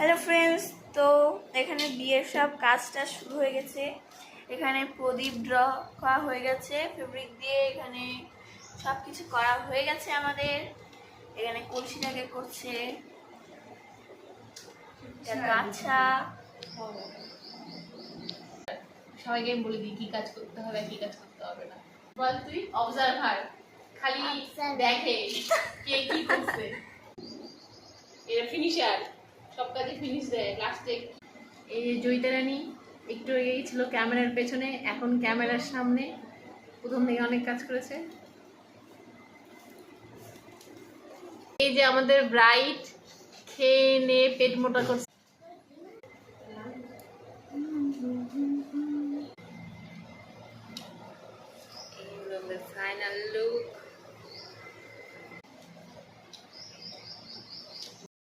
Hello friends, তো এখানে বিয়ের সব কাজটা শুরু হয়ে গেছে। এখানে প্রদীপ ড্র করা হয়ে গেছে ফেব্রিক দিয়ে। এখানে সব কিছু করা হয়ে গেছে আমাদের। এখানে কলসিটাকে করছে গাছা। সবাইকে আমি বলে দিই কি কাজ করতে হবে কি কাজ করতে হবে না। বল তুই অবজারভার, খালি দেখে কে কি করছে। এর ফিনিশার, সব কাজে ফিনিশ দেয় লাস্টে। এই যে জয়িতা রানী একটু এই ছিল ক্যামেরার পেছনে, এখন ক্যামেরার সামনে। প্রথম থেকে অনেক কাজ করেছে। এই যে আমাদের ব্রাইট খেয়ে নে পেট মোটা করছে। Final look.